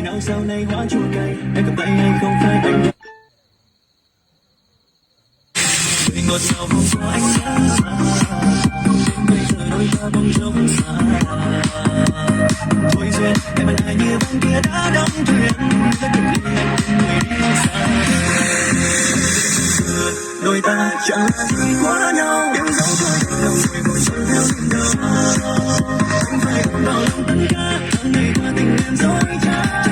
nào sau này hóa chua cay, em cầm tay hay không phải anh. Người ngọt ngào không có anh nhớ mà, bây giờ đôi ta bỗng trống xa. Thôi duyên em lại như bóng kia đã đóng thuyền, rất được ly anh cùng người đi xa. Đôi ta chẳng là gì quá nhau, nhưng dẫu thôi lòng người ngồi sống theo niềm đau. Không phải không bao lòng tất cả, tháng ngày qua tình em dối trá.